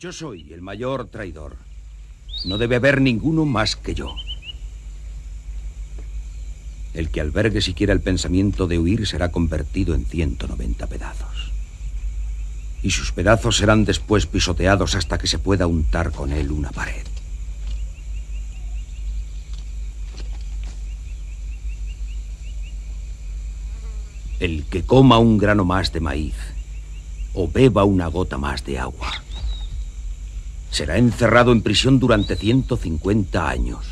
Yo soy el mayor traidor. No debe haber ninguno más que yo. El que albergue siquiera el pensamiento de huir será convertido en 190 pedazos. Y sus pedazos serán después pisoteados hasta que se pueda untar con él una pared. El que coma un grano más de maíz o beba una gota más de agua será encerrado en prisión durante 150 años.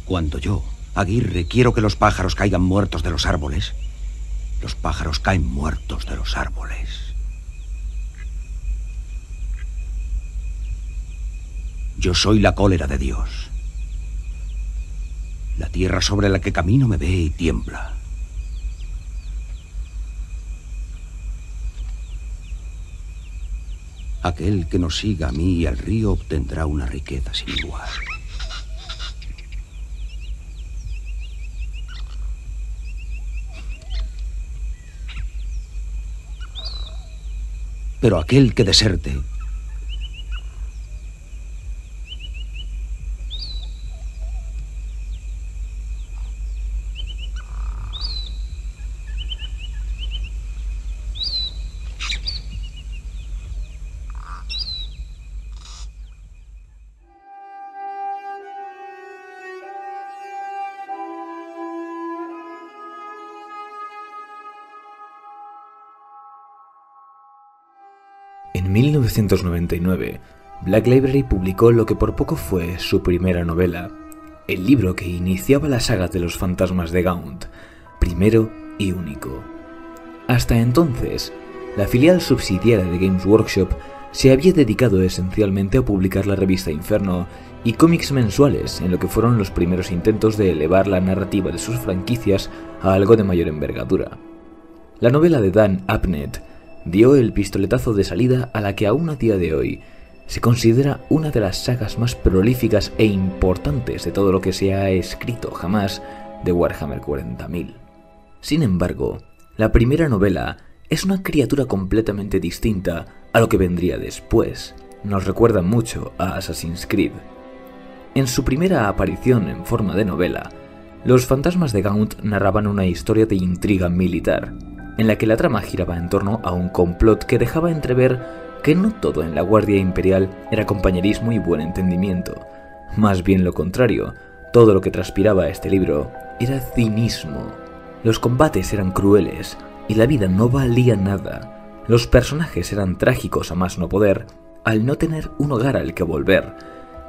Cuando yo, Aguirre, quiero que los pájaros caigan muertos de los árboles, los pájaros caen muertos de los árboles. Yo soy la cólera de Dios. La tierra sobre la que camino me ve y tiembla. Aquel que nos siga a mí y al río obtendrá una riqueza sin igual. Pero aquel que deserte En 1999, Black Library publicó lo que por poco fue su primera novela, el libro que iniciaba la saga de los fantasmas de Gaunt, primero y único. Hasta entonces, la filial subsidiaria de Games Workshop se había dedicado esencialmente a publicar la revista Inferno y cómics mensuales en lo que fueron los primeros intentos de elevar la narrativa de sus franquicias a algo de mayor envergadura. La novela de Dan Abnett dio el pistoletazo de salida a la que aún a día de hoy se considera una de las sagas más prolíficas e importantes de todo lo que se ha escrito jamás de Warhammer 40.000. Sin embargo, la primera novela es una criatura completamente distinta a lo que vendría después. Nos recuerda mucho a Assassin's Creed. En su primera aparición en forma de novela, los fantasmas de Gaunt narraban una historia de intriga militar, en la que la trama giraba en torno a un complot que dejaba entrever que no todo en la Guardia Imperial era compañerismo y buen entendimiento. Más bien lo contrario, todo lo que transpiraba este libro era cinismo. Los combates eran crueles y la vida no valía nada. Los personajes eran trágicos a más no poder, al no tener un hogar al que volver,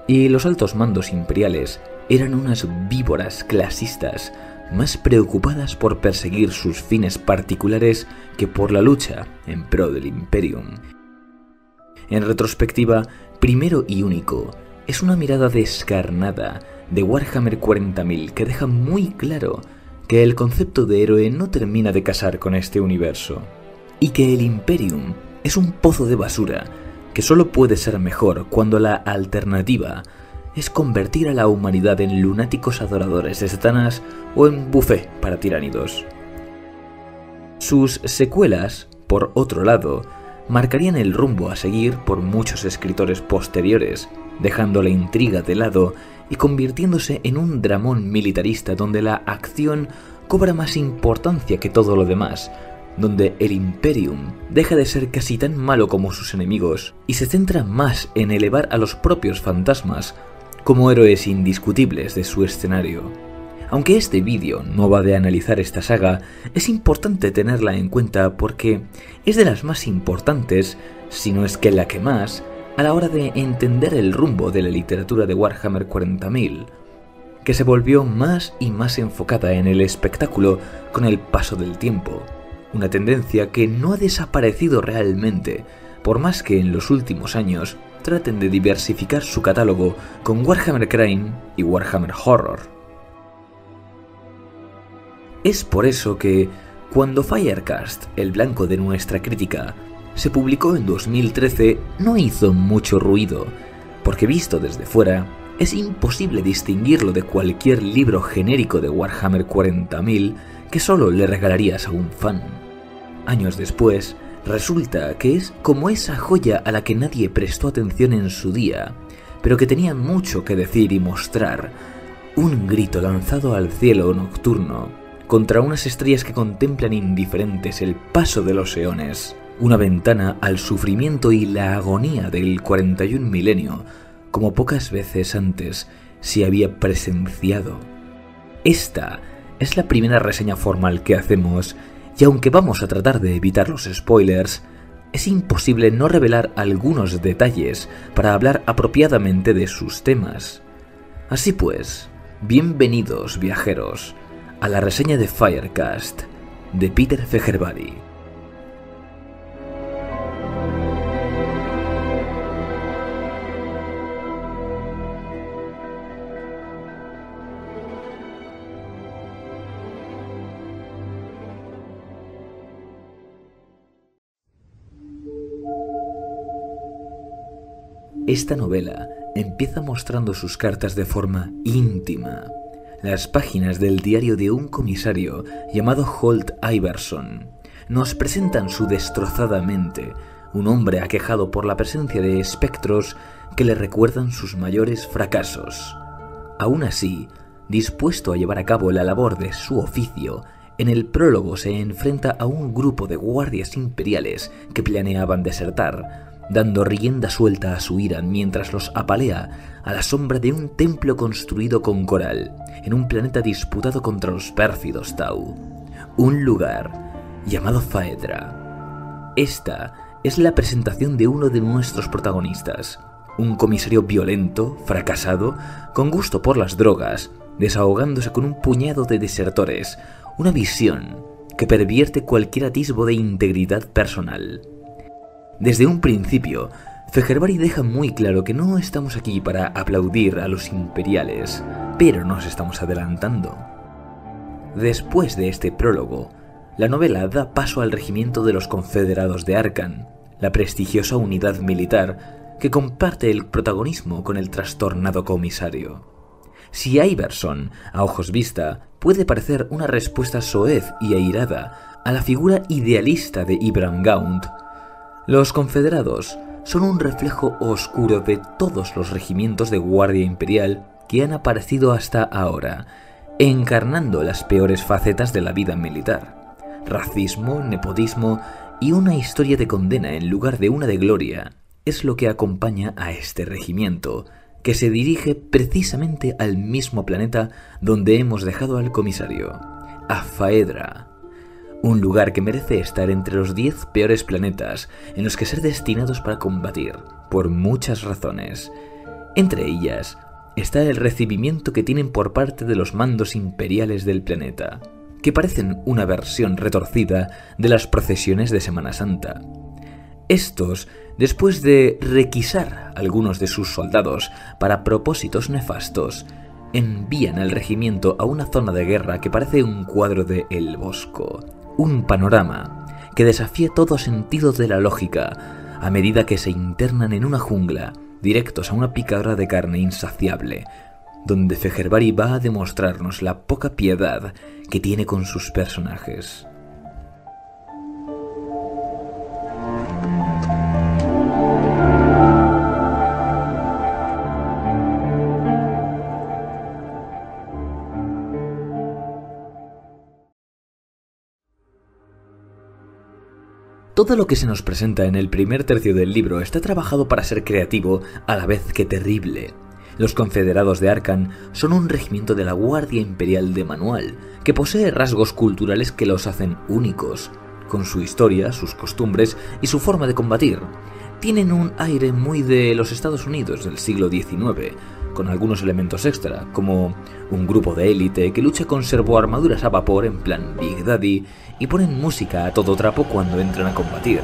y los altos mandos imperiales eran unas víboras clasistas, más preocupadas por perseguir sus fines particulares que por la lucha en pro del Imperium. En retrospectiva, primero y único, es una mirada descarnada de Warhammer 40.000 que deja muy claro que el concepto de héroe no termina de casar con este universo, y que el Imperium es un pozo de basura que solo puede ser mejor cuando la alternativa es convertir a la humanidad en lunáticos adoradores de Satanás o en buffet para tiránidos. Sus secuelas, por otro lado, marcarían el rumbo a seguir por muchos escritores posteriores, dejando la intriga de lado y convirtiéndose en un dramón militarista donde la acción cobra más importancia que todo lo demás, donde el Imperium deja de ser casi tan malo como sus enemigos y se centra más en elevar a los propios fantasmas como héroes indiscutibles de su escenario. Aunque este vídeo no va de analizar esta saga, es importante tenerla en cuenta porque es de las más importantes, si no es que la que más, a la hora de entender el rumbo de la literatura de Warhammer 40.000, que se volvió más y más enfocada en el espectáculo con el paso del tiempo, una tendencia que no ha desaparecido realmente, por más que en los últimos años traten de diversificar su catálogo con Warhammer Crime y Warhammer Horror. Es por eso que, cuando Firecast, el blanco de nuestra crítica, se publicó en 2013, no hizo mucho ruido, porque visto desde fuera, es imposible distinguirlo de cualquier libro genérico de Warhammer 40.000 que solo le regalarías a un fan. Años después, resulta que es como esa joya a la que nadie prestó atención en su día, pero que tenía mucho que decir y mostrar. Un grito lanzado al cielo nocturno contra unas estrellas que contemplan indiferentes el paso de los eones. Una ventana al sufrimiento y la agonía del 41 milenio, como pocas veces antes se había presenciado. Esta es la primera reseña formal que hacemos, y aunque vamos a tratar de evitar los spoilers, es imposible no revelar algunos detalles para hablar apropiadamente de sus temas. Así pues, bienvenidos viajeros a la reseña de Firecast de Peter Fejerbari. Esta novela empieza mostrando sus cartas de forma íntima. Las páginas del diario de un comisario llamado Holt Iverson nos presentan su destrozada mente, un hombre aquejado por la presencia de espectros que le recuerdan sus mayores fracasos. Aún así, dispuesto a llevar a cabo la labor de su oficio, en el prólogo se enfrenta a un grupo de guardias imperiales que planeaban desertar, dando rienda suelta a su ira mientras los apalea a la sombra de un templo construido con coral, en un planeta disputado contra los pérfidos Tau, un lugar llamado Phaedra. Esta es la presentación de uno de nuestros protagonistas, un comisario violento, fracasado, con gusto por las drogas, desahogándose con un puñado de desertores, una visión que pervierte cualquier atisbo de integridad personal. Desde un principio, Fejerbari deja muy claro que no estamos aquí para aplaudir a los imperiales, pero nos estamos adelantando. Después de este prólogo, la novela da paso al regimiento de los Confederados de Arkan, la prestigiosa unidad militar que comparte el protagonismo con el trastornado comisario. Si Iverson, a ojos vista, puede parecer una respuesta soez y airada a la figura idealista de Ibram Gaunt, los confederados son un reflejo oscuro de todos los regimientos de guardia imperial que han aparecido hasta ahora, encarnando las peores facetas de la vida militar: racismo, nepotismo y una historia de condena en lugar de una de gloria es lo que acompaña a este regimiento, que se dirige precisamente al mismo planeta donde hemos dejado al comisario, a Phaedra. Un lugar que merece estar entre los 10 peores planetas en los que ser destinados para combatir, por muchas razones. Entre ellas está el recibimiento que tienen por parte de los mandos imperiales del planeta, que parecen una versión retorcida de las procesiones de Semana Santa. Estos, después de requisar a algunos de sus soldados para propósitos nefastos, envían al regimiento a una zona de guerra que parece un cuadro de El Bosco, un panorama que desafía todo sentido de la lógica a medida que se internan en una jungla, directos a una picadora de carne insaciable, donde Fejerbari va a demostrarnos la poca piedad que tiene con sus personajes. Todo lo que se nos presenta en el primer tercio del libro está trabajado para ser creativo a la vez que terrible. Los Confederados de Arkan son un regimiento de la Guardia Imperial de manual, que posee rasgos culturales que los hacen únicos, con su historia, sus costumbres y su forma de combatir. Tienen un aire muy de los Estados Unidos del siglo XIX, con algunos elementos extra, como un grupo de élite que lucha con servoarmaduras a vapor en plan Big Daddy y ponen música a todo trapo cuando entran a combatir.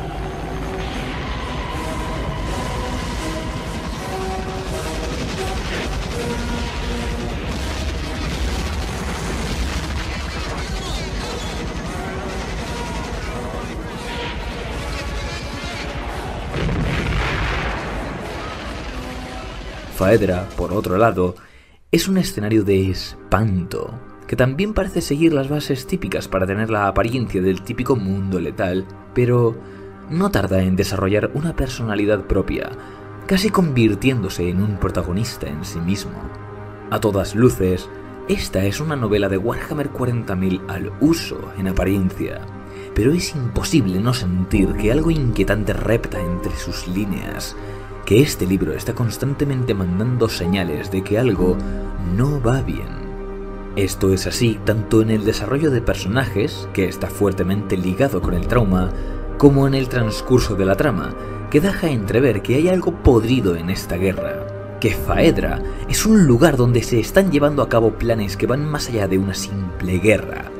Phaedra, por otro lado, es un escenario de espanto que también parece seguir las bases típicas para tener la apariencia del típico mundo letal, pero no tarda en desarrollar una personalidad propia, casi convirtiéndose en un protagonista en sí mismo. A todas luces, esta es una novela de Warhammer 40.000 al uso en apariencia, pero es imposible no sentir que algo inquietante repta entre sus líneas, que este libro está constantemente mandando señales de que algo no va bien. Esto es así tanto en el desarrollo de personajes, que está fuertemente ligado con el trauma, como en el transcurso de la trama, que deja entrever que hay algo podrido en esta guerra, que Faedra es un lugar donde se están llevando a cabo planes que van más allá de una simple guerra.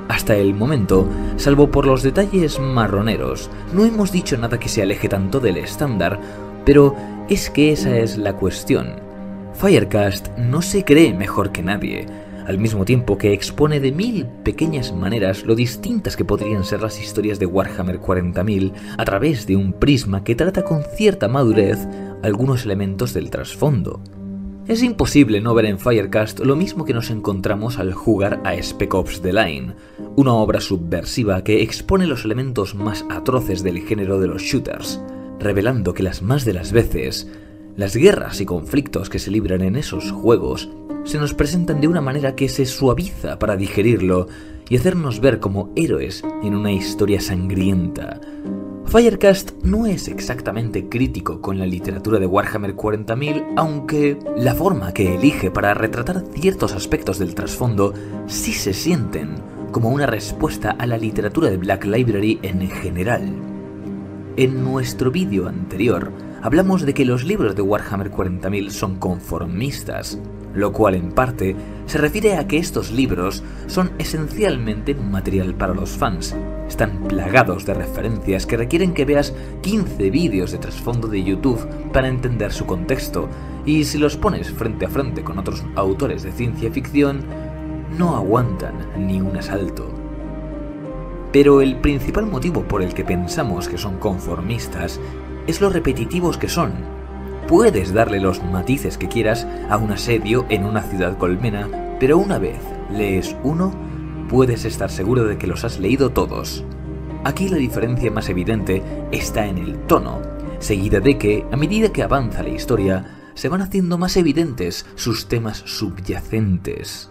Hasta el momento, salvo por los detalles marroneros, no hemos dicho nada que se aleje tanto del estándar, pero es que esa es la cuestión. Firecast no se cree mejor que nadie, al mismo tiempo que expone de 1000 pequeñas maneras lo distintas que podrían ser las historias de Warhammer 40.000 a través de un prisma que trata con cierta madurez algunos elementos del trasfondo. Es imposible no ver en Firecast lo mismo que nos encontramos al jugar a Spec Ops: The Line, una obra subversiva que expone los elementos más atroces del género de los shooters, revelando que las más de las veces, las guerras y conflictos que se libran en esos juegos se nos presentan de una manera que se suaviza para digerirlo y hacernos ver como héroes en una historia sangrienta. Firecast no es exactamente crítico con la literatura de Warhammer 40.000, aunque la forma que elige para retratar ciertos aspectos del trasfondo sí se sienten como una respuesta a la literatura de Black Library en general. En nuestro vídeo anterior hablamos de que los libros de Warhammer 40.000 son conformistas, lo cual en parte se refiere a que estos libros son esencialmente material para los fans. Están plagados de referencias que requieren que veas 15 vídeos de trasfondo de YouTube para entender su contexto, y si los pones frente a frente con otros autores de ciencia ficción, no aguantan ni un asalto. Pero el principal motivo por el que pensamos que son conformistas es lo repetitivos que son. Puedes darle los matices que quieras a un asedio en una ciudad colmena, pero una vez lees uno, puedes estar seguro de que los has leído todos. Aquí la diferencia más evidente está en el tono, seguida de que, a medida que avanza la historia, se van haciendo más evidentes sus temas subyacentes.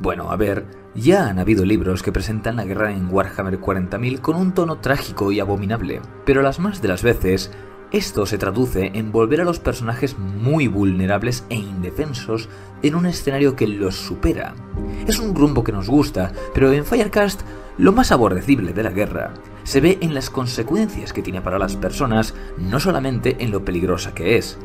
Bueno, a ver, ya han habido libros que presentan la guerra en Warhammer 40.000 con un tono trágico y abominable, pero las más de las veces esto se traduce en volver a los personajes muy vulnerables e indefensos en un escenario que los supera. Es un rumbo que nos gusta, pero en Firecast lo más aborrecible de la guerra se ve en las consecuencias que tiene para las personas, no solamente en lo peligrosa que es.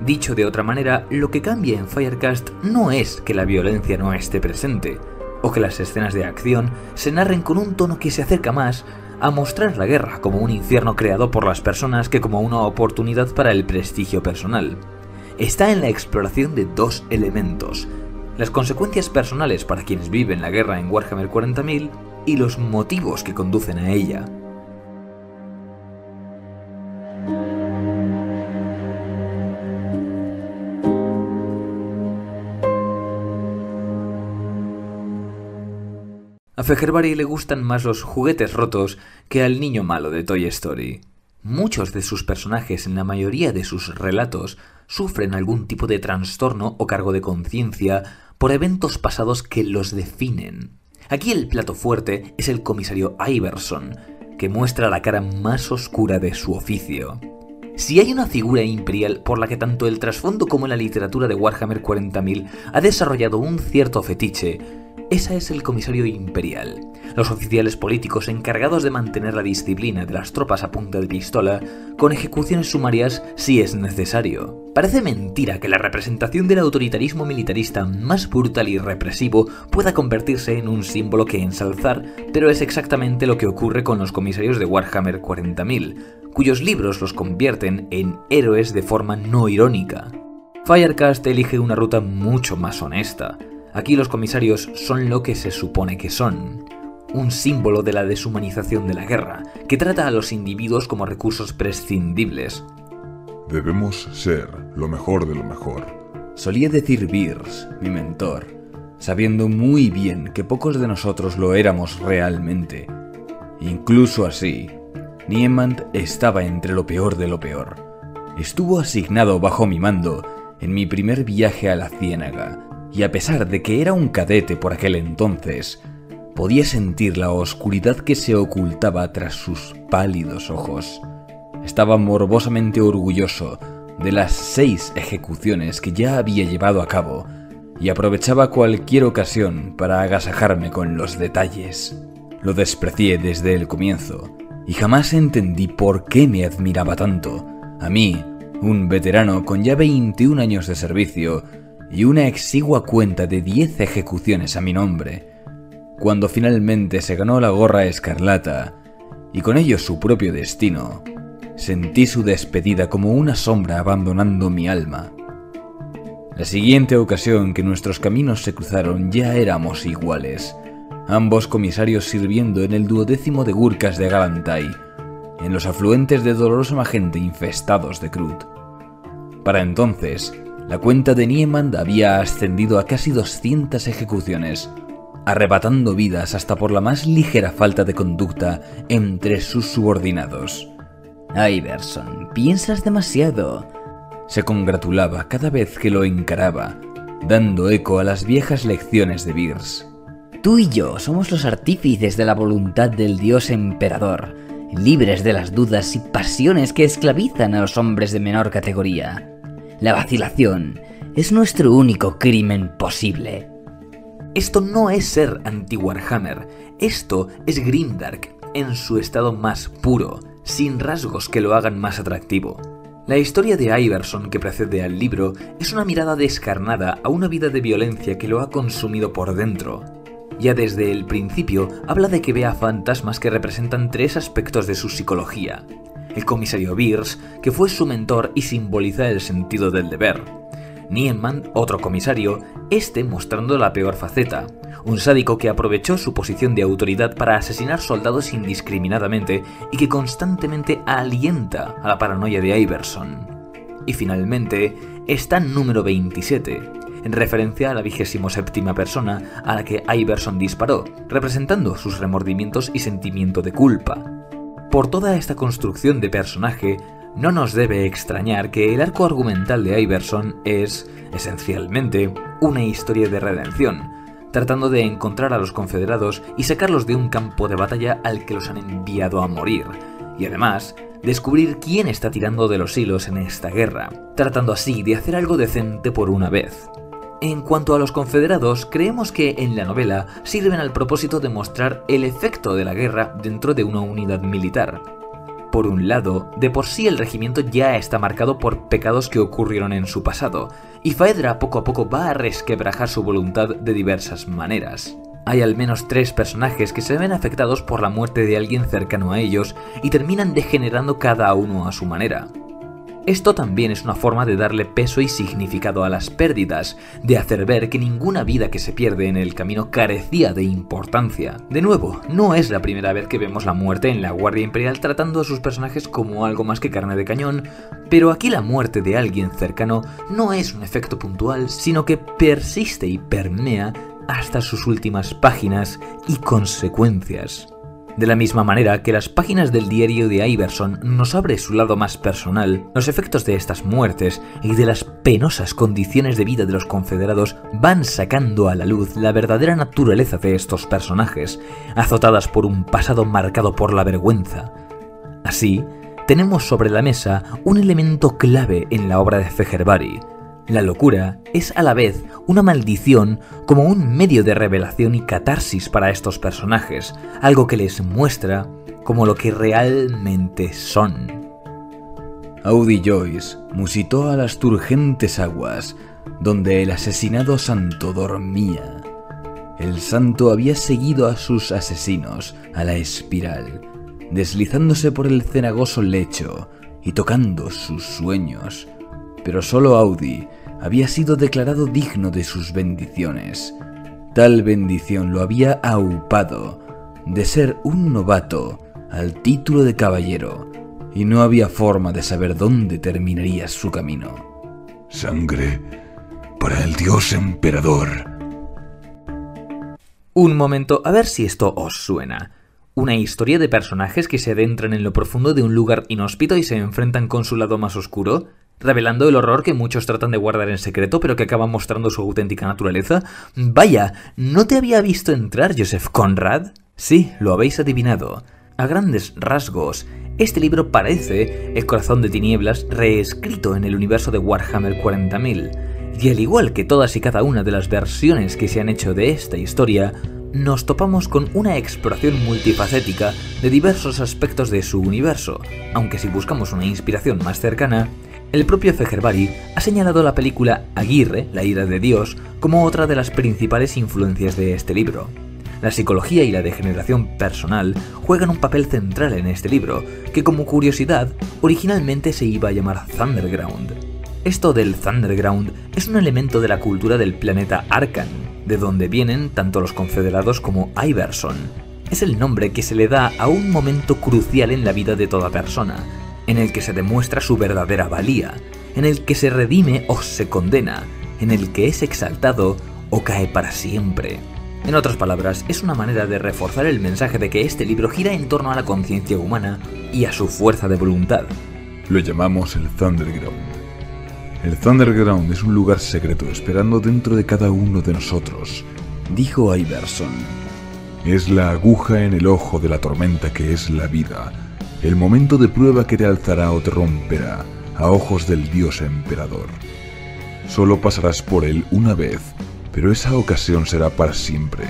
Dicho de otra manera, lo que cambia en Firecast no es que la violencia no esté presente, o que las escenas de acción se narren con un tono que se acerca más a mostrar la guerra como un infierno creado por las personas que como una oportunidad para el prestigio personal. Está en la exploración de dos elementos: las consecuencias personales para quienes viven la guerra en Warhammer 40.000 y los motivos que conducen a ella. A Fejerbari le gustan más los juguetes rotos que al niño malo de Toy Story. Muchos de sus personajes en la mayoría de sus relatos sufren algún tipo de trastorno o cargo de conciencia por eventos pasados que los definen. Aquí el plato fuerte es el comisario Iverson, que muestra la cara más oscura de su oficio. Si hay una figura imperial por la que tanto el trasfondo como la literatura de Warhammer 40.000 ha desarrollado un cierto fetiche, esa es el comisario imperial, los oficiales políticos encargados de mantener la disciplina de las tropas a punta de pistola, con ejecuciones sumarias si es necesario. Parece mentira que la representación del autoritarismo militarista más brutal y represivo pueda convertirse en un símbolo que ensalzar, pero es exactamente lo que ocurre con los comisarios de Warhammer 40.000, cuyos libros los convierten en héroes de forma no irónica. Firecast elige una ruta mucho más honesta. Aquí los comisarios son lo que se supone que son: un símbolo de la deshumanización de la guerra, que trata a los individuos como recursos prescindibles. Debemos ser lo mejor de lo mejor, solía decir Beers, mi mentor. sabiendo muy bien que pocos de nosotros lo éramos realmente. Incluso así, Niemand estaba entre lo peor de lo peor. Estuvo asignado bajo mi mando en mi primer viaje a la Ciénaga, y a pesar de que era un cadete por aquel entonces, podía sentir la oscuridad que se ocultaba tras sus pálidos ojos. Estaba morbosamente orgulloso de las 6 ejecuciones que ya había llevado a cabo, y aprovechaba cualquier ocasión para agasajarme con los detalles. Lo desprecié desde el comienzo, y jamás entendí por qué me admiraba tanto, a mí, un veterano con ya 21 años de servicio y una exigua cuenta de 10 ejecuciones a mi nombre. Cuando finalmente se ganó la gorra escarlata, y con ello su propio destino, sentí su despedida como una sombra abandonando mi alma. La siguiente ocasión que nuestros caminos se cruzaron ya éramos iguales, ambos comisarios sirviendo en el 12º de Gurkhas de Galantai, en los afluentes de dolorosa magente infestados de Krut. Para entonces, la cuenta de Niemand había ascendido a casi 200 ejecuciones, arrebatando vidas hasta por la más ligera falta de conducta entre sus subordinados. Iverson, piensas demasiado, se congratulaba cada vez que lo encaraba, dando eco a las viejas lecciones de Beers. Tú y yo somos los artífices de la voluntad del dios emperador, libres de las dudas y pasiones que esclavizan a los hombres de menor categoría. La vacilación es nuestro único crimen posible. Esto no es ser anti-Warhammer, esto es Grimdark en su estado más puro, sin rasgos que lo hagan más atractivo. La historia de Iverson que precede al libro es una mirada descarnada a una vida de violencia que lo ha consumido por dentro. Ya desde el principio habla de que ve a fantasmas que representan 3 aspectos de su psicología. El comisario Beers, que fue su mentor y simboliza el sentido del deber. Niemand, otro comisario, mostrando la peor faceta, un sádico que aprovechó su posición de autoridad para asesinar soldados indiscriminadamente y que constantemente alienta a la paranoia de Iverson. Y finalmente está número 27, en referencia a la 27ª persona a la que Iverson disparó, representando sus remordimientos y sentimiento de culpa. Por toda esta construcción de personaje, no nos debe extrañar que el arco argumental de Iverson es, esencialmente, una historia de redención, tratando de encontrar a los confederados y sacarlos de un campo de batalla al que los han enviado a morir, y además descubrir quién está tirando de los hilos en esta guerra, tratando así de hacer algo decente por una vez. En cuanto a los confederados, creemos que en la novela sirven al propósito de mostrar el efecto de la guerra dentro de una unidad militar. Por un lado, de por sí el regimiento ya está marcado por pecados que ocurrieron en su pasado, y Phaedra poco a poco va a resquebrajar su voluntad de diversas maneras. Hay al menos 3 personajes que se ven afectados por la muerte de alguien cercano a ellos y terminan degenerando cada uno a su manera. Esto también es una forma de darle peso y significado a las pérdidas, de hacer ver que ninguna vida que se pierde en el camino carecía de importancia. De nuevo, no es la primera vez que vemos la muerte en la Guardia Imperial tratando a sus personajes como algo más que carne de cañón, pero aquí la muerte de alguien cercano no es un efecto puntual, sino que persiste y permea hasta sus últimas páginas y consecuencias. De la misma manera que las páginas del diario de Iverson nos abre su lado más personal, los efectos de estas muertes y de las penosas condiciones de vida de los confederados van sacando a la luz la verdadera naturaleza de estos personajes, azotadas por un pasado marcado por la vergüenza. Así, tenemos sobre la mesa un elemento clave en la obra de Fehervari. La locura es a la vez una maldición como un medio de revelación y catarsis para estos personajes, algo que les muestra como lo que realmente son. Audi Joyce musitó a las turgentes aguas, donde el asesinado santo dormía. El santo había seguido a sus asesinos a la espiral, deslizándose por el cenagoso lecho y tocando sus sueños. Pero solo Audi había sido declarado digno de sus bendiciones. Tal bendición lo había aupado de ser un novato al título de caballero, y no había forma de saber dónde terminaría su camino. Sangre para el dios emperador. Un momento, a ver si esto os suena. Una historia de personajes que se adentran en lo profundo de un lugar inhóspito y se enfrentan con su lado más oscuro, revelando el horror que muchos tratan de guardar en secreto, pero que acaba mostrando su auténtica naturaleza. Vaya, ¿no te había visto entrar, Joseph Conrad? Sí, lo habéis adivinado. A grandes rasgos, este libro parece El corazón de tinieblas reescrito en el universo de Warhammer 40.000, y al igual que todas y cada una de las versiones que se han hecho de esta historia, nos topamos con una exploración multifacética de diversos aspectos de su universo, aunque si buscamos una inspiración más cercana, el propio Fehervari ha señalado la película Aguirre, la ira de Dios, como otra de las principales influencias de este libro. La psicología y la degeneración personal juegan un papel central en este libro, que como curiosidad, originalmente se iba a llamar Thunderground. Esto del Thunderground es un elemento de la cultura del planeta Arkan, de donde vienen tanto los confederados como Iverson. Es el nombre que se le da a un momento crucial en la vida de toda persona, en el que se demuestra su verdadera valía, en el que se redime o se condena, en el que es exaltado o cae para siempre. En otras palabras, es una manera de reforzar el mensaje de que este libro gira en torno a la conciencia humana y a su fuerza de voluntad. Lo llamamos el Thunderground. El Thunderground es un lugar secreto esperando dentro de cada uno de nosotros, dijo Iverson. Es la aguja en el ojo de la tormenta que es la vida, el momento de prueba que te alzará o te romperá a ojos del Dios Emperador. Solo pasarás por él una vez, pero esa ocasión será para siempre.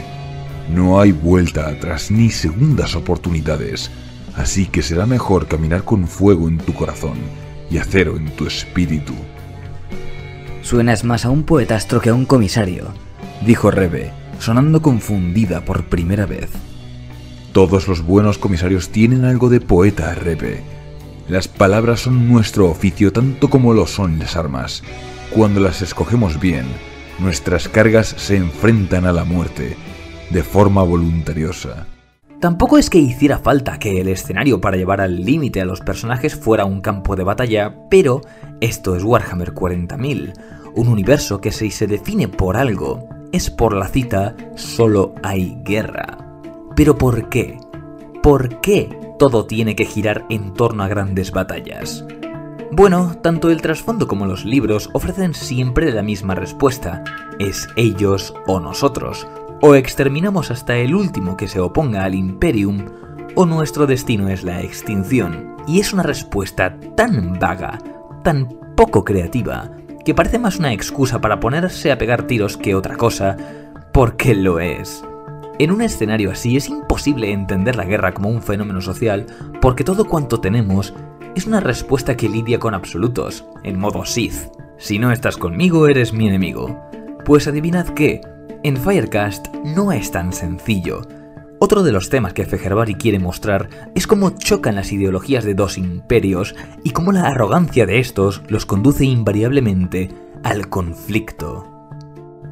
No hay vuelta atrás ni segundas oportunidades, así que será mejor caminar con fuego en tu corazón y acero en tu espíritu. Suenas más a un poetastro que a un comisario, dijo Rebe, sonando confundida por primera vez. Todos los buenos comisarios tienen algo de poeta, Rebe. Las palabras son nuestro oficio tanto como lo son las armas. Cuando las escogemos bien, nuestras cargas se enfrentan a la muerte, de forma voluntariosa. Tampoco es que hiciera falta que el escenario para llevar al límite a los personajes fuera un campo de batalla, pero esto es Warhammer 40.000, un universo que si se define por algo, es por la cita «Solo hay guerra». ¿Pero por qué? ¿Por qué todo tiene que girar en torno a grandes batallas? Bueno, tanto el trasfondo como los libros ofrecen siempre la misma respuesta, es ellos o nosotros. O exterminamos hasta el último que se oponga al Imperium, o nuestro destino es la extinción. Y es una respuesta tan vaga, tan poco creativa, que parece más una excusa para ponerse a pegar tiros que otra cosa, porque lo es. En un escenario así es imposible entender la guerra como un fenómeno social, porque todo cuanto tenemos es una respuesta que lidia con absolutos, en modo Sith. Si no estás conmigo, eres mi enemigo. Pues adivinad qué. En Firecast no es tan sencillo. Otro de los temas que Fehervari quiere mostrar es cómo chocan las ideologías de dos imperios y cómo la arrogancia de estos los conduce invariablemente al conflicto.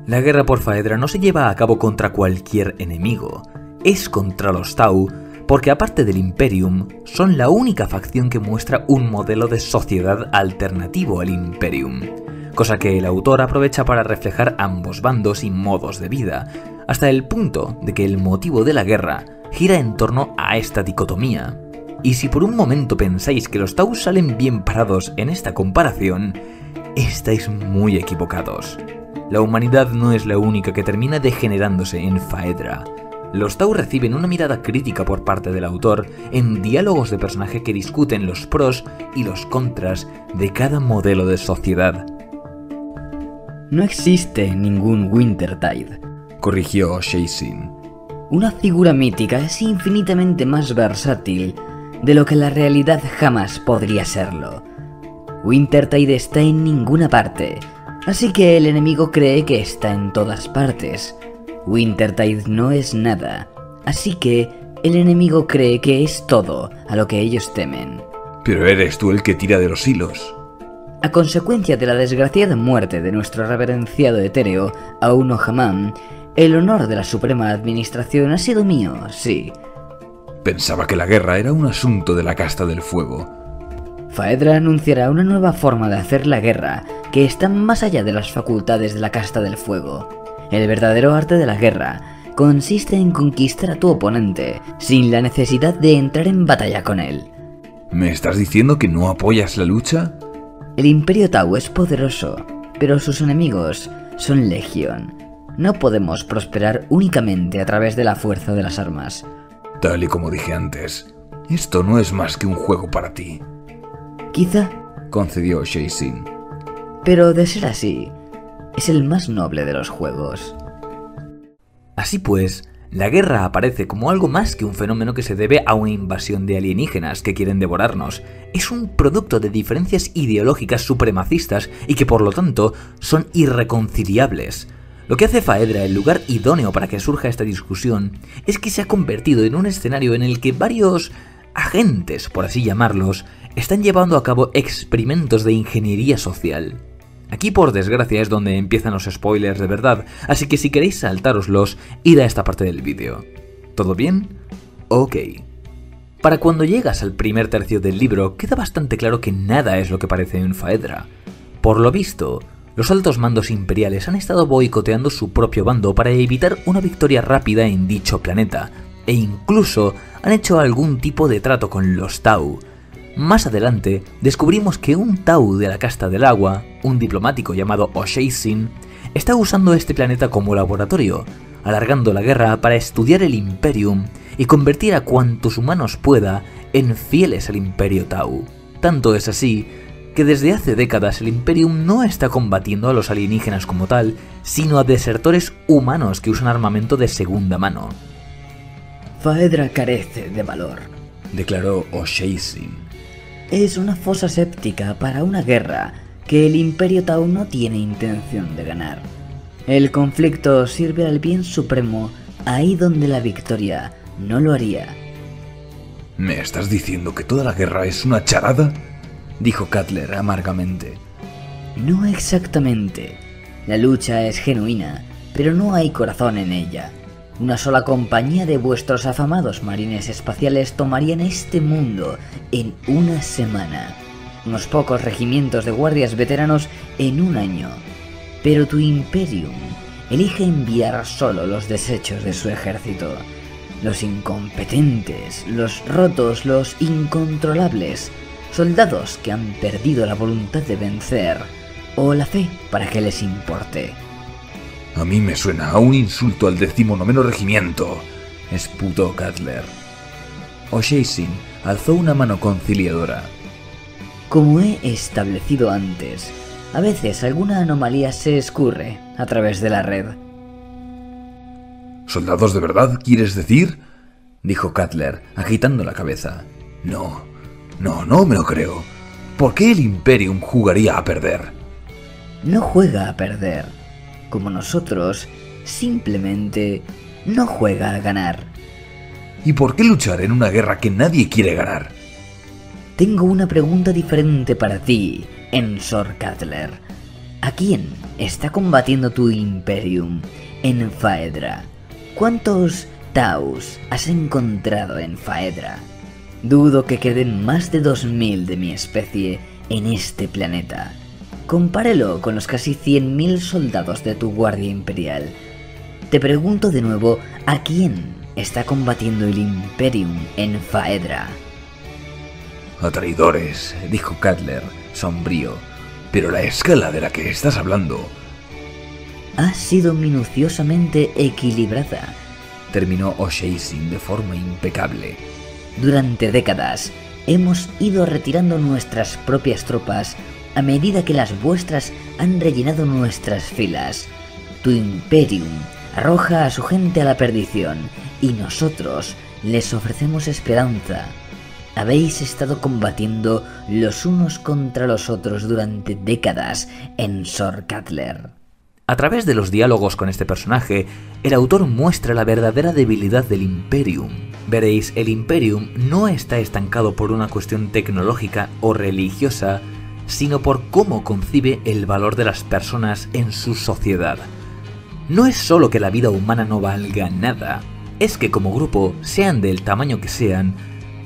La guerra por Phaedra no se lleva a cabo contra cualquier enemigo, es contra los Tau, porque aparte del Imperium, son la única facción que muestra un modelo de sociedad alternativo al Imperium. Cosa que el autor aprovecha para reflejar ambos bandos y modos de vida, hasta el punto de que el motivo de la guerra gira en torno a esta dicotomía. Y si por un momento pensáis que los Tau salen bien parados en esta comparación, estáis muy equivocados. La humanidad no es la única que termina degenerándose en Phaedra. Los Tau reciben una mirada crítica por parte del autor en diálogos de personaje que discuten los pros y los contras de cada modelo de sociedad. No existe ningún Wintertide, corrigió Shaysin. Una figura mítica es infinitamente más versátil de lo que la realidad jamás podría serlo. Wintertide está en ninguna parte, así que el enemigo cree que está en todas partes. Wintertide no es nada, así que el enemigo cree que es todo a lo que ellos temen. Pero eres tú el que tira de los hilos. A consecuencia de la desgraciada muerte de nuestro reverenciado etéreo, Auno Hamam, el honor de la Suprema Administración ha sido mío, sí. Pensaba que la guerra era un asunto de la Casta del Fuego. Phaedra anunciará una nueva forma de hacer la guerra, que está más allá de las facultades de la Casta del Fuego. El verdadero arte de la guerra consiste en conquistar a tu oponente sin la necesidad de entrar en batalla con él. ¿Me estás diciendo que no apoyas la lucha? El Imperio Tau es poderoso, pero sus enemigos son legión. No podemos prosperar únicamente a través de la fuerza de las armas. Tal y como dije antes, esto no es más que un juego para ti. Quizá, concedió Shae-Sin. pero de ser así, es el más noble de los juegos. Así pues, la guerra aparece como algo más que un fenómeno que se debe a una invasión de alienígenas que quieren devorarnos. Es un producto de diferencias ideológicas supremacistas y que por lo tanto son irreconciliables. Lo que hace Faedra el lugar idóneo para que surja esta discusión es que se ha convertido en un escenario en el que varios agentes, por así llamarlos, están llevando a cabo experimentos de ingeniería social. Aquí, por desgracia, es donde empiezan los spoilers de verdad, así que si queréis saltároslos, id a esta parte del vídeo. ¿Todo bien? Ok. Para cuando llegas al primer tercio del libro, queda bastante claro que nada es lo que parece en Faedra. Por lo visto, los altos mandos imperiales han estado boicoteando su propio bando para evitar una victoria rápida en dicho planeta, e incluso han hecho algún tipo de trato con los Tau. Más adelante, descubrimos que un Tau de la casta del agua, un diplomático llamado Shae-Sin, está usando este planeta como laboratorio, alargando la guerra para estudiar el Imperium y convertir a cuantos humanos pueda en fieles al Imperio Tau. Tanto es así que desde hace décadas el Imperium no está combatiendo a los alienígenas como tal, sino a desertores humanos que usan armamento de segunda mano. Faedra carece de valor. Declaró Shae-Sin. Es una fosa séptica para una guerra que el Imperio Tau no tiene intención de ganar. El conflicto sirve al bien supremo ahí donde la victoria no lo haría. ¿Me estás diciendo que toda la guerra es una charada? Dijo Cutler amargamente. No exactamente. La lucha es genuina, pero no hay corazón en ella. Una sola compañía de vuestros afamados marines espaciales tomarían este mundo en una semana. Unos pocos regimientos de guardias veteranos en un año. Pero tu Imperium elige enviar solo los desechos de su ejército. Los incompetentes, los rotos, los incontrolables. Soldados que han perdido la voluntad de vencer o la fe para que les importe. A mí me suena a un insulto al 19º regimiento, esputó Cutler. Shae-Sin alzó una mano conciliadora. Como he establecido antes, a veces alguna anomalía se escurre a través de la red. ¿Soldados de verdad, quieres decir? Dijo Cutler, agitando la cabeza. No me lo creo. ¿Por qué el Imperium jugaría a perder? No juega a perder. Como nosotros, simplemente no juega a ganar. ¿Y por qué luchar en una guerra que nadie quiere ganar? Tengo una pregunta diferente para ti, Ensor Cutler. ¿A quién está combatiendo tu Imperium en Faedra? ¿Cuántos Taus has encontrado en Faedra? Dudo que queden más de 2000 de mi especie en este planeta. Compárelo con los casi 100.000 soldados de tu guardia imperial. Te pregunto de nuevo, ¿a quién está combatiendo el Imperium en Faedra? A traidores, dijo Cutler, sombrío. Pero la escala de la que estás hablando ha sido minuciosamente equilibrada, terminó Shae-Sin de forma impecable. Durante décadas hemos ido retirando nuestras propias tropas a medida que las vuestras han rellenado nuestras filas. Tu Imperium arroja a su gente a la perdición y nosotros les ofrecemos esperanza. Habéis estado combatiendo los unos contra los otros durante décadas, Ensor Cutler. A través de los diálogos con este personaje, el autor muestra la verdadera debilidad del Imperium. Veréis, el Imperium no está estancado por una cuestión tecnológica o religiosa, sino por cómo concibe el valor de las personas en su sociedad. No es solo que la vida humana no valga nada, es que como grupo, sean del tamaño que sean,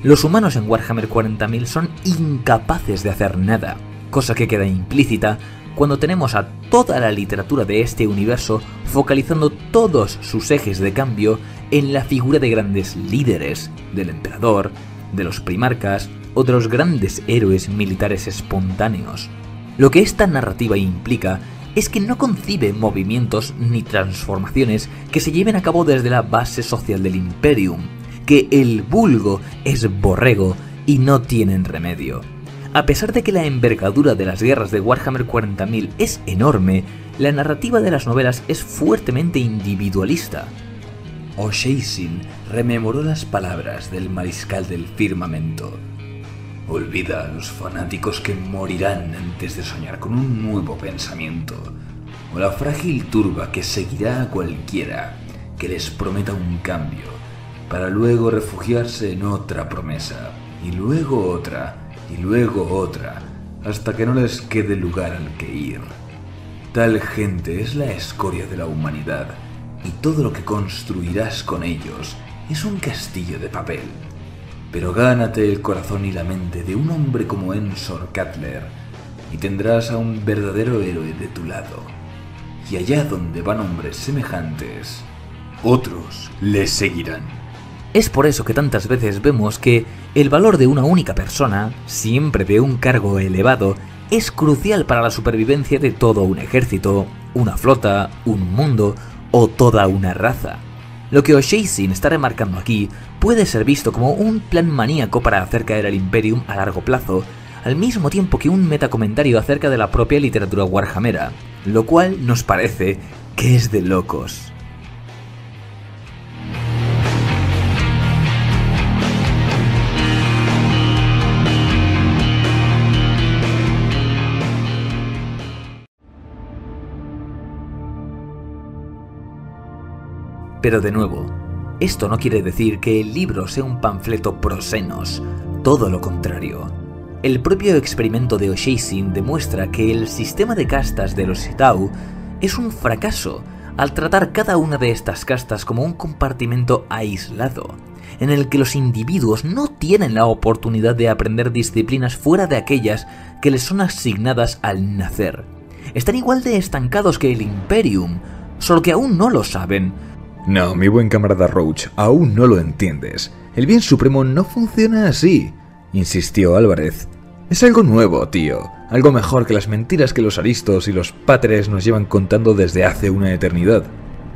los humanos en Warhammer 40.000 son incapaces de hacer nada, cosa que queda implícita cuando tenemos a toda la literatura de este universo focalizando todos sus ejes de cambio en la figura de grandes líderes, del emperador, de los primarcas o de los grandes héroes militares espontáneos? Lo que esta narrativa implica es que no concibe movimientos ni transformaciones que se lleven a cabo desde la base social del Imperium, que el vulgo es borrego y no tienen remedio. A pesar de que la envergadura de las guerras de Warhammer 40.000 es enorme, la narrativa de las novelas es fuertemente individualista. O'Shea rememoró las palabras del mariscal del firmamento. Olvida a los fanáticos que morirán antes de soñar con un nuevo pensamiento, o la frágil turba que seguirá a cualquiera que les prometa un cambio, para luego refugiarse en otra promesa, y luego otra, y luego otra, hasta que no les quede lugar al que ir. Tal gente es la escoria de la humanidad, y todo lo que construirás con ellos es un castillo de papel. Pero gánate el corazón y la mente de un hombre como Ensor Cutler, y tendrás a un verdadero héroe de tu lado. Y allá donde van hombres semejantes, otros les seguirán. Es por eso que tantas veces vemos que el valor de una única persona, siempre de un cargo elevado, es crucial para la supervivencia de todo un ejército, una flota, un mundo o toda una raza. Lo que O'Shea está remarcando aquí puede ser visto como un plan maníaco para hacer caer al Imperium a largo plazo, al mismo tiempo que un metacomentario acerca de la propia literatura warhammera, lo cual nos parece que es de locos. Pero de nuevo, esto no quiere decir que el libro sea un panfleto pro senos, todo lo contrario. El propio experimento de O'Shea demuestra que el sistema de castas de los Cithau es un fracaso al tratar cada una de estas castas como un compartimento aislado, en el que los individuos no tienen la oportunidad de aprender disciplinas fuera de aquellas que les son asignadas al nacer. Están igual de estancados que el Imperium, solo que aún no lo saben. No, mi buen camarada Roach, aún no lo entiendes. El bien supremo no funciona así, insistió Álvarez. Es algo nuevo, tío. Algo mejor que las mentiras que los aristos y los páteres nos llevan contando desde hace una eternidad.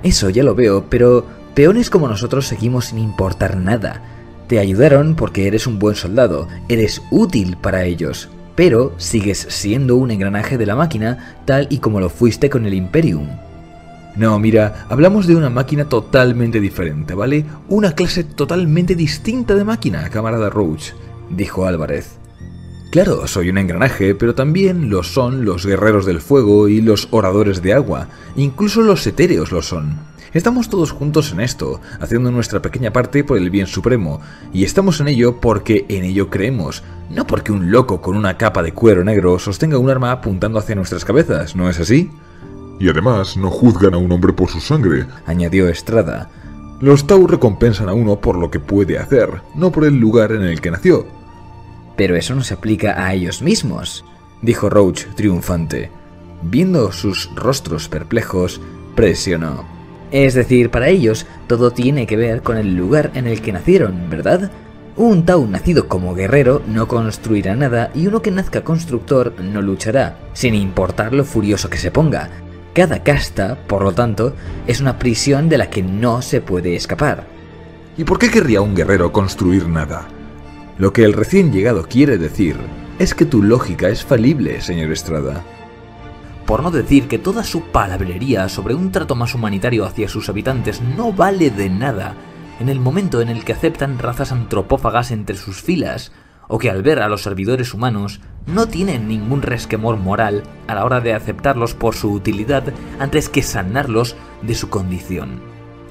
Eso ya lo veo, pero peones como nosotros seguimos sin importar nada. Te ayudaron porque eres un buen soldado, eres útil para ellos, pero sigues siendo un engranaje de la máquina tal y como lo fuiste con el Imperium. No, mira, hablamos de una máquina totalmente diferente, ¿vale? Una clase totalmente distinta de máquina, camarada Roach, dijo Álvarez. Claro, soy un engranaje, pero también lo son los guerreros del fuego y los oradores de agua, incluso los etéreos lo son. Estamos todos juntos en esto, haciendo nuestra pequeña parte por el bien supremo, y estamos en ello porque en ello creemos, no porque un loco con una capa de cuero negro sostenga un arma apuntando hacia nuestras cabezas, ¿no es así? Y además no juzgan a un hombre por su sangre, añadió Estrada. Los Tau recompensan a uno por lo que puede hacer, no por el lugar en el que nació. Pero eso no se aplica a ellos mismos, dijo Roach triunfante. Viendo sus rostros perplejos, presionó. Es decir, para ellos todo tiene que ver con el lugar en el que nacieron, ¿verdad? Un Tau nacido como guerrero no construirá nada y uno que nazca constructor no luchará, sin importar lo furioso que se ponga. Cada casta, por lo tanto, es una prisión de la que no se puede escapar. ¿Y por qué querría un guerrero construir nada? Lo que el recién llegado quiere decir es que tu lógica es falible, señor Estrada. Por no decir que toda su palabrería sobre un trato más humanitario hacia sus habitantes no vale de nada en el momento en el que aceptan razas antropófagas entre sus filas, o que al ver a los servidores humanos no tienen ningún resquemor moral a la hora de aceptarlos por su utilidad antes que sanarlos de su condición.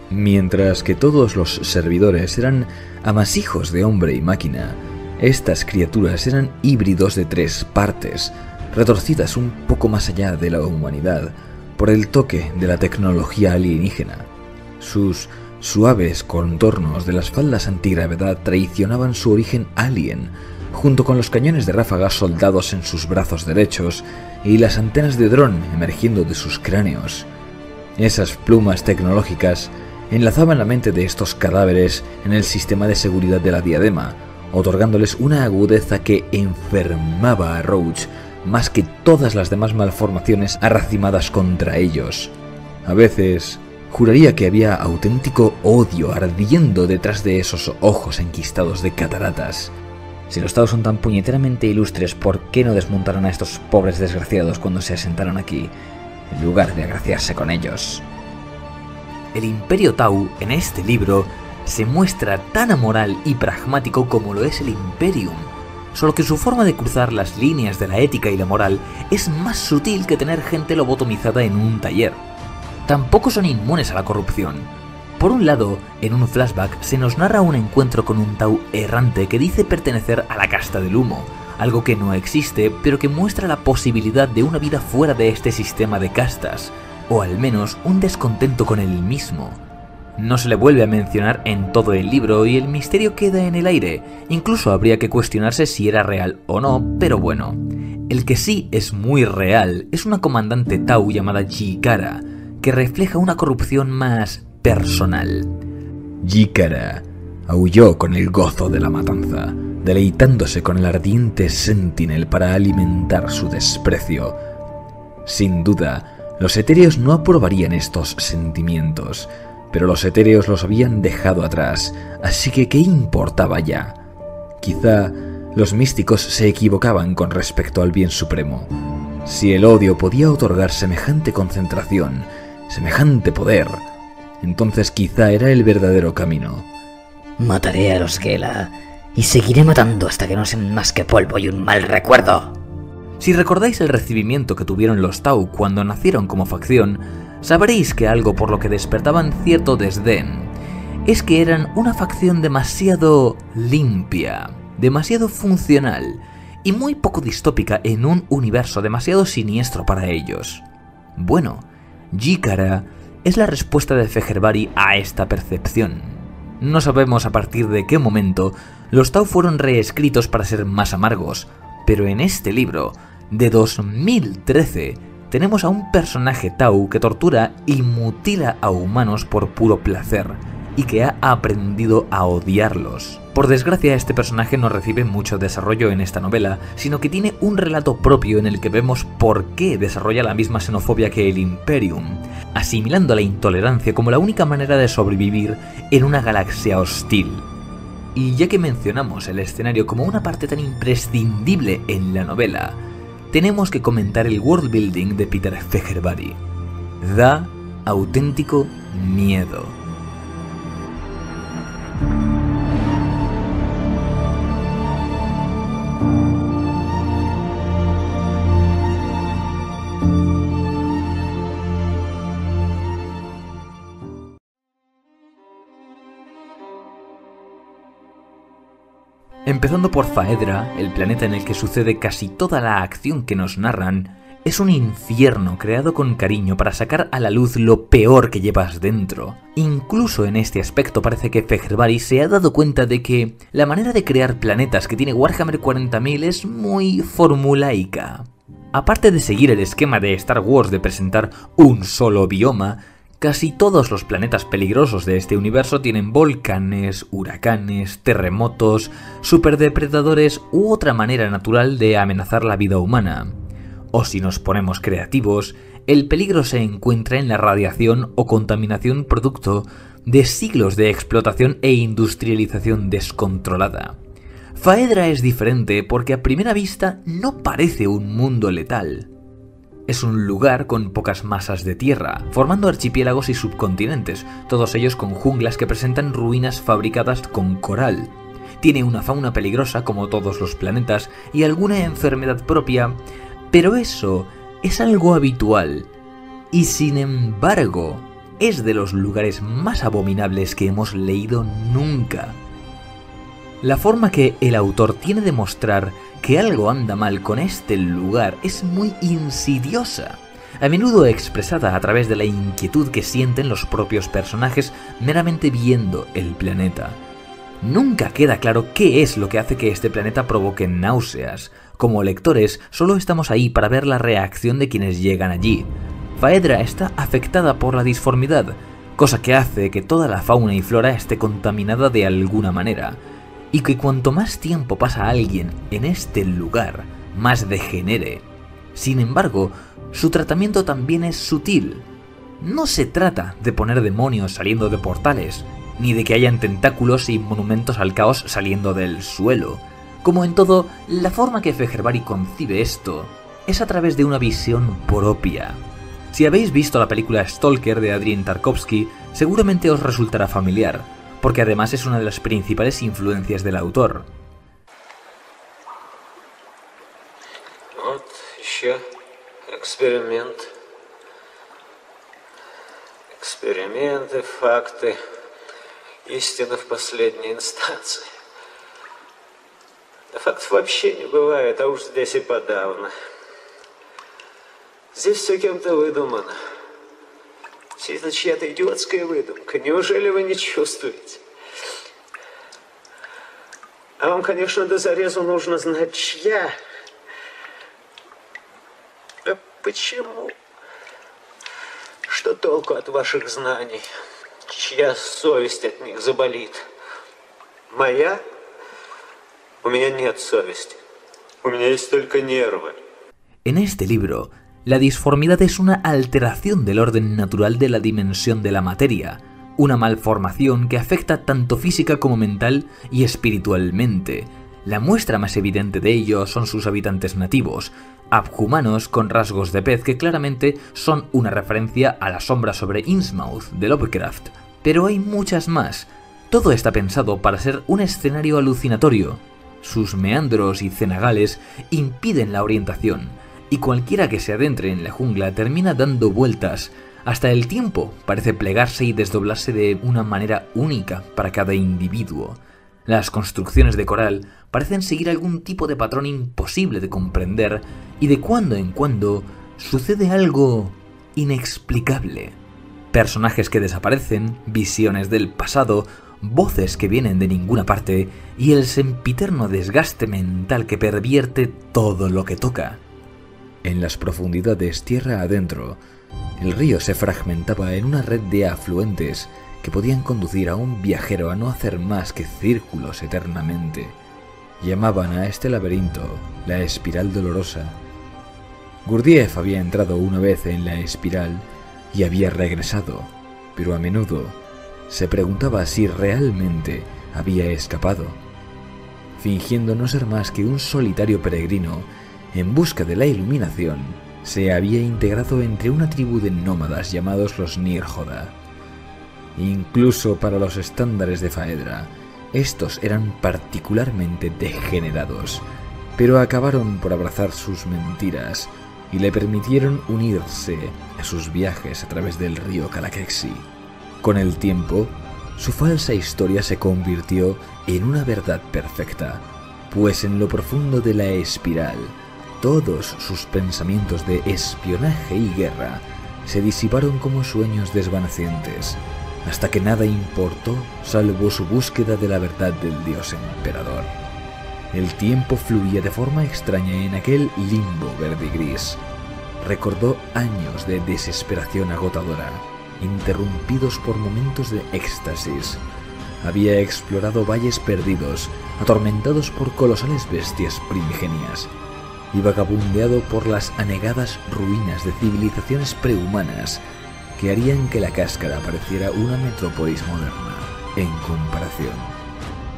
Mientras que todos los servidores eran amasijos de hombre y máquina, estas criaturas eran híbridos de tres partes, retorcidas un poco más allá de la humanidad por el toque de la tecnología alienígena. Sus suaves contornos de las faldas antigravedad traicionaban su origen alien, junto con los cañones de ráfaga soldados en sus brazos derechos y las antenas de dron emergiendo de sus cráneos. Esas plumas tecnológicas enlazaban la mente de estos cadáveres en el sistema de seguridad de la diadema, otorgándoles una agudeza que enfermaba a Roach más que todas las demás malformaciones arracimadas contra ellos. A veces juraría que había auténtico odio ardiendo detrás de esos ojos enquistados de cataratas. Si los Tau son tan puñeteramente ilustres, ¿por qué no desmontaron a estos pobres desgraciados cuando se asentaron aquí, en lugar de agraciarse con ellos? El Imperio Tau, en este libro, se muestra tan amoral y pragmático como lo es el Imperium, solo que su forma de cruzar las líneas de la ética y la moral es más sutil que tener gente lobotomizada en un taller. Tampoco son inmunes a la corrupción. Por un lado, en un flashback se nos narra un encuentro con un Tau errante que dice pertenecer a la casta del humo, algo que no existe, pero que muestra la posibilidad de una vida fuera de este sistema de castas, o al menos un descontento con él mismo. No se le vuelve a mencionar en todo el libro y el misterio queda en el aire, incluso habría que cuestionarse si era real o no, pero bueno. El que sí es muy real es una comandante Tau llamada Jikara, que refleja una corrupción más personal. Jikara aulló con el gozo de la matanza, deleitándose con el ardiente Sentinel para alimentar su desprecio. Sin duda, los etéreos no aprobarían estos sentimientos, pero los etéreos los habían dejado atrás, así que ¿qué importaba ya? Quizá los místicos se equivocaban con respecto al bien supremo. Si el odio podía otorgar semejante concentración, semejante poder, entonces quizá era el verdadero camino. Mataré a los Gela y seguiré matando hasta que no sean más que polvo y un mal recuerdo. Si recordáis el recibimiento que tuvieron los Tau cuando nacieron como facción, sabréis que algo por lo que despertaban cierto desdén es que eran una facción demasiado limpia, demasiado funcional y muy poco distópica en un universo demasiado siniestro para ellos. Bueno, Jikara es la respuesta de Feherbari a esta percepción. No sabemos a partir de qué momento los Tau fueron reescritos para ser más amargos, pero en este libro, de 2013, tenemos a un personaje Tau que tortura y mutila a humanos por puro placer, y que ha aprendido a odiarlos. Por desgracia, este personaje no recibe mucho desarrollo en esta novela, sino que tiene un relato propio en el que vemos por qué desarrolla la misma xenofobia que el Imperium, asimilando la intolerancia como la única manera de sobrevivir en una galaxia hostil. Y ya que mencionamos el escenario como una parte tan imprescindible en la novela, tenemos que comentar el world building de Peter Feherbari. Da auténtico miedo. Empezando por Faedra, el planeta en el que sucede casi toda la acción que nos narran, es un infierno creado con cariño para sacar a la luz lo peor que llevas dentro. Incluso en este aspecto parece que Feherbari se ha dado cuenta de que la manera de crear planetas que tiene Warhammer 40.000 es muy formulaica. Aparte de seguir el esquema de Star Wars de presentar un solo bioma, casi todos los planetas peligrosos de este universo tienen volcanes, huracanes, terremotos, superdepredadores u otra manera natural de amenazar la vida humana. O si nos ponemos creativos, el peligro se encuentra en la radiación o contaminación producto de siglos de explotación e industrialización descontrolada. Faedra es diferente porque a primera vista no parece un mundo letal. Es un lugar con pocas masas de tierra, formando archipiélagos y subcontinentes, todos ellos con junglas que presentan ruinas fabricadas con coral. Tiene una fauna peligrosa como todos los planetas y alguna enfermedad propia, pero eso es algo habitual. Y sin embargo, es de los lugares más abominables que hemos leído nunca. La forma que el autor tiene de mostrar que algo anda mal con este lugar es muy insidiosa, a menudo expresada a través de la inquietud que sienten los propios personajes meramente viendo el planeta. Nunca queda claro qué es lo que hace que este planeta provoque náuseas. Como lectores, solo estamos ahí para ver la reacción de quienes llegan allí. Phaedra está afectada por la disformidad, cosa que hace que toda la fauna y flora esté contaminada de alguna manera, y que cuanto más tiempo pasa alguien en este lugar, más degenere. Sin embargo, su tratamiento también es sutil. No se trata de poner demonios saliendo de portales, ni de que hayan tentáculos y monumentos al caos saliendo del suelo. Como en todo, la forma que Fehervari concibe esto es a través de una visión propia. Si habéis visto la película Stalker de Adrien Tarkovsky, seguramente os resultará familiar, porque además es una de las principales influencias del autor. Вот еще эксперимент. Эксперименты, факты, истина в последней инстанции. Да фактов вообще не бывает, а уж здесь и подавно. Здесь все кем-то выдумано. Все это чья-то идиотская выдумка. Неужели вы не чувствуете? А вам, конечно, до зарезу нужно знать, чья. А почему? Что толку от ваших знаний? Чья совесть от них заболит? Моя? У меня нет совести. У меня есть только нервы. En este libro, la disformidad es una alteración del orden natural de la dimensión de la materia, una malformación que afecta tanto física como mental y espiritualmente. La muestra más evidente de ello son sus habitantes nativos, abhumanos con rasgos de pez que claramente son una referencia a la sombra sobre Innsmouth de Lovecraft, pero hay muchas más. Todo está pensado para ser un escenario alucinatorio. Sus meandros y cenagales impiden la orientación, y cualquiera que se adentre en la jungla termina dando vueltas. Hasta el tiempo parece plegarse y desdoblarse de una manera única para cada individuo. Las construcciones de coral parecen seguir algún tipo de patrón imposible de comprender, y de cuando en cuando sucede algo inexplicable. Personajes que desaparecen, visiones del pasado, voces que vienen de ninguna parte y el sempiterno desgaste mental que pervierte todo lo que toca. En las profundidades tierra adentro, el río se fragmentaba en una red de afluentes que podían conducir a un viajero a no hacer más que círculos eternamente. Llamaban a este laberinto la espiral dolorosa. Gurdjieff había entrado una vez en la espiral y había regresado, pero a menudo se preguntaba si realmente había escapado, fingiendo no ser más que un solitario peregrino en busca de la iluminación. Se había integrado entre una tribu de nómadas llamados los Nirjoda. Incluso para los estándares de Phaedra, estos eran particularmente degenerados, pero acabaron por abrazar sus mentiras y le permitieron unirse a sus viajes a través del río Calaquexi. Con el tiempo, su falsa historia se convirtió en una verdad perfecta, pues en lo profundo de la espiral, todos sus pensamientos de espionaje y guerra se disiparon como sueños desvanecientes, hasta que nada importó salvo su búsqueda de la verdad del dios emperador. El tiempo fluía de forma extraña en aquel limbo verde y gris. Recordó años de desesperación agotadora, interrumpidos por momentos de éxtasis. Había explorado valles perdidos, atormentados por colosales bestias primigenias, y vagabundeado por las anegadas ruinas de civilizaciones prehumanas que harían que la cáscara pareciera una metrópolis moderna en comparación.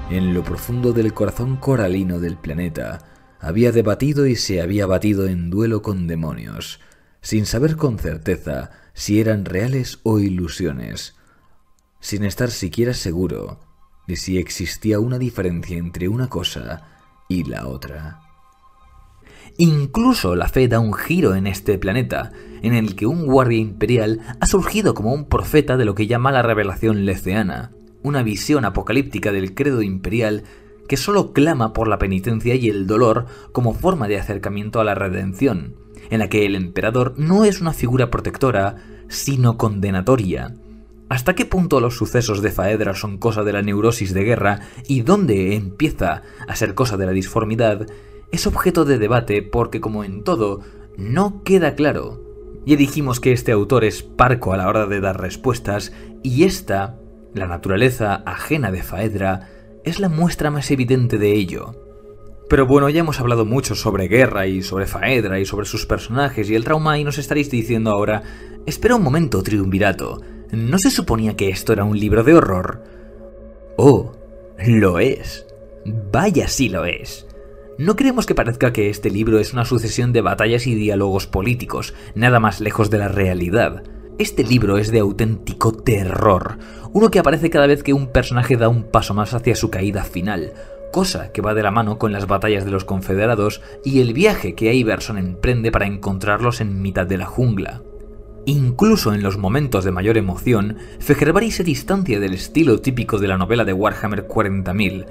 En lo profundo del corazón coralino del planeta, había debatido y se había batido en duelo con demonios, sin saber con certeza si eran reales o ilusiones, sin estar siquiera seguro de si existía una diferencia entre una cosa y la otra. Incluso la fe da un giro en este planeta, en el que un guardia imperial ha surgido como un profeta de lo que llama la revelación leceana, una visión apocalíptica del credo imperial que solo clama por la penitencia y el dolor como forma de acercamiento a la redención, en la que el emperador no es una figura protectora, sino condenatoria. ¿Hasta qué punto los sucesos de Faedra son cosa de la neurosis de guerra y dónde empieza a ser cosa de la disformidad? Es objeto de debate porque, como en todo, no queda claro. Ya dijimos que este autor es parco a la hora de dar respuestas y esta, la naturaleza ajena de Faedra, es la muestra más evidente de ello. Pero bueno, ya hemos hablado mucho sobre guerra y sobre Faedra y sobre sus personajes y el trauma y nos estaréis diciendo ahora, espera un momento, triunvirato, ¿no se suponía que esto era un libro de horror? Oh, lo es. Vaya si lo es. No queremos que parezca que este libro es una sucesión de batallas y diálogos políticos, nada más lejos de la realidad. Este libro es de auténtico terror, uno que aparece cada vez que un personaje da un paso más hacia su caída final, cosa que va de la mano con las batallas de los confederados y el viaje que Iverson emprende para encontrarlos en mitad de la jungla. Incluso en los momentos de mayor emoción, Fehervari se distancia del estilo típico de la novela de Warhammer 40.000.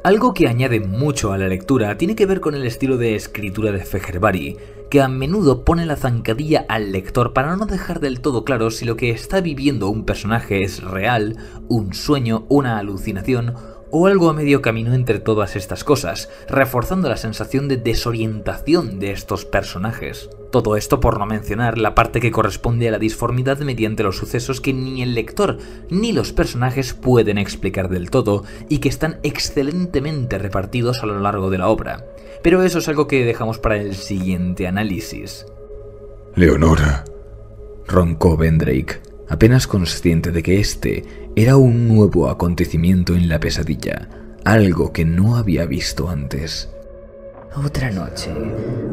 Algo que añade mucho a la lectura tiene que ver con el estilo de escritura de Fehervari, que a menudo pone la zancadilla al lector para no dejar del todo claro si lo que está viviendo un personaje es real, un sueño, una alucinación o algo a medio camino entre todas estas cosas, reforzando la sensación de desorientación de estos personajes. Todo esto por no mencionar la parte que corresponde a la disformidad mediante los sucesos que ni el lector ni los personajes pueden explicar del todo y que están excelentemente repartidos a lo largo de la obra. Pero eso es algo que dejamos para el siguiente análisis. Leonora, roncó Vendrake, apenas consciente de que este era un nuevo acontecimiento en la pesadilla, algo que no había visto antes. Otra noche,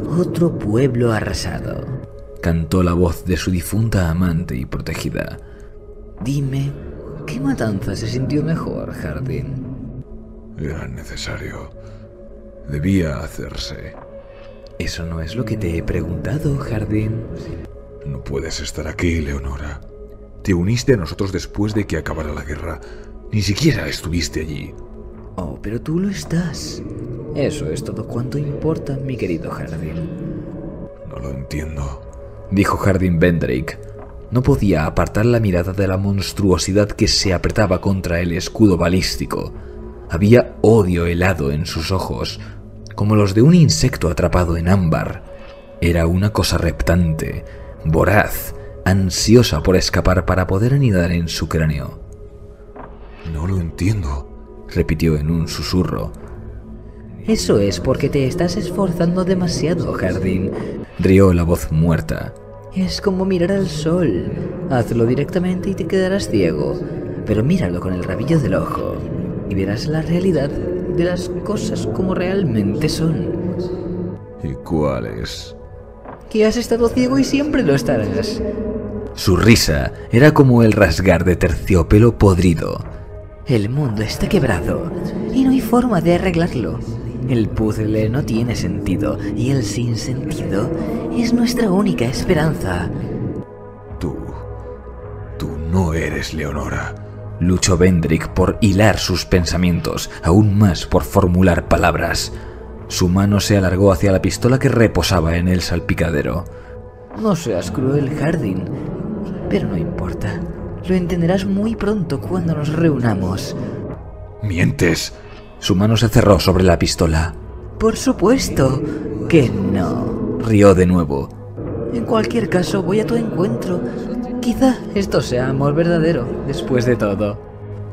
otro pueblo arrasado, cantó la voz de su difunta amante y protegida. Dime, ¿qué matanza se sintió mejor, Hardin? era necesario. Debía hacerse. Eso no es lo que te he preguntado, Hardin. No puedes estar aquí, Leonora. Te uniste a nosotros después de que acabara la guerra. Ni siquiera estuviste allí. Oh, pero tú lo estás. Eso es todo cuanto importa, mi querido Hardin. No lo entiendo, dijo Hardin Vendrake. No podía apartar la mirada de la monstruosidad que se apretaba contra el escudo balístico. Había odio helado en sus ojos, como los de un insecto atrapado en ámbar. Era una cosa reptante, voraz, ansiosa por escapar para poder anidar en su cráneo. No lo entiendo, repitió en un susurro. Eso es porque te estás esforzando demasiado, Hardin, rió la voz muerta. Es como mirar al sol. Hazlo directamente y te quedarás ciego, pero míralo con el rabillo del ojo y verás la realidad de las cosas como realmente son. ¿Y cuál es? Que has estado ciego y siempre lo estarás. Su risa era como el rasgar de terciopelo podrido. El mundo está quebrado y no hay forma de arreglarlo. El puzzle no tiene sentido y el sinsentido es nuestra única esperanza. Tú no eres Leonora, luchó Vendrick por hilar sus pensamientos, aún más por formular palabras. Su mano se alargó hacia la pistola que reposaba en el salpicadero. No seas cruel, Hardin, pero no importa. Lo entenderás muy pronto cuando nos reunamos. ¡Mientes! Su mano se cerró sobre la pistola. Por supuesto que no, rió de nuevo. En cualquier caso, voy a tu encuentro. Quizá esto sea amor verdadero, después de todo.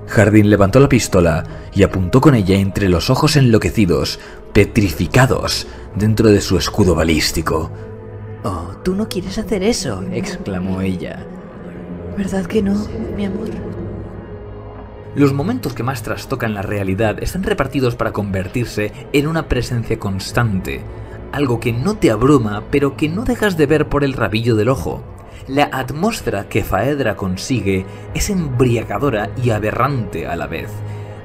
Hardin levantó la pistola y apuntó con ella entre los ojos enloquecidos, petrificados, dentro de su escudo balístico. Oh, tú no quieres hacer eso, exclamó ella. ¿Verdad que no, mi amor? Los momentos que más trastocan la realidad están repartidos para convertirse en una presencia constante, algo que no te abruma, pero que no dejas de ver por el rabillo del ojo. La atmósfera que Faedra consigue es embriagadora y aberrante a la vez,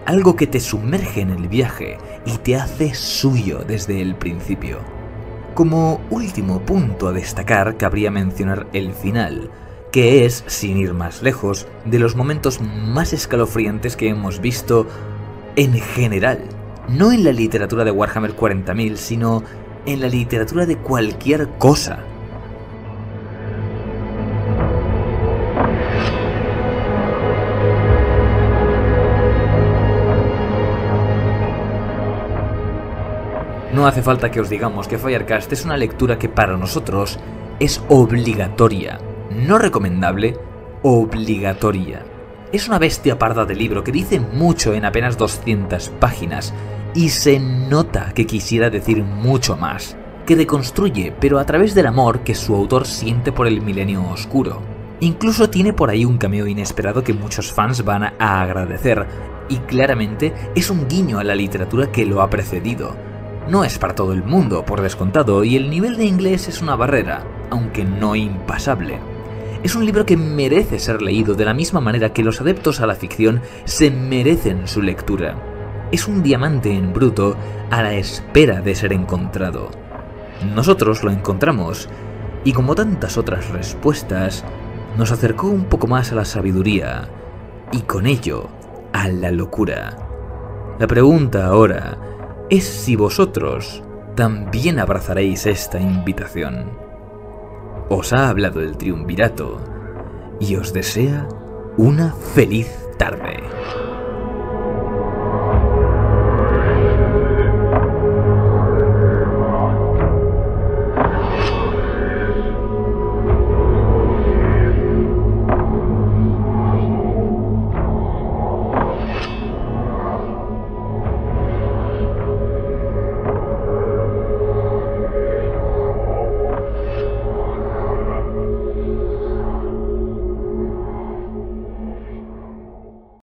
algo que te sumerge en el viaje y te hace suyo desde el principio. Como último punto a destacar, cabría mencionar el final, que es, sin ir más lejos, de los momentos más escalofriantes que hemos visto en general, no en la literatura de Warhammer 40.000, sino en la literatura de cualquier cosa. No hace falta que os digamos que Firecast es una lectura que para nosotros es obligatoria, no recomendable, obligatoria. Es una bestia parda de libro que dice mucho en apenas 200 páginas y se nota que quisiera decir mucho más, que deconstruye, pero a través del amor que su autor siente por el milenio oscuro. Incluso tiene por ahí un cameo inesperado que muchos fans van a agradecer, y claramente es un guiño a la literatura que lo ha precedido. No es para todo el mundo, por descontado, y el nivel de inglés es una barrera, aunque no impasable. Es un libro que merece ser leído de la misma manera que los adeptos a la ficción se merecen su lectura. Es un diamante en bruto a la espera de ser encontrado. Nosotros lo encontramos, y como tantas otras respuestas, nos acercó un poco más a la sabiduría, y con ello, a la locura. La pregunta ahora es si vosotros también abrazaréis esta invitación. Os ha hablado el Triunvirato y os desea una feliz tarde.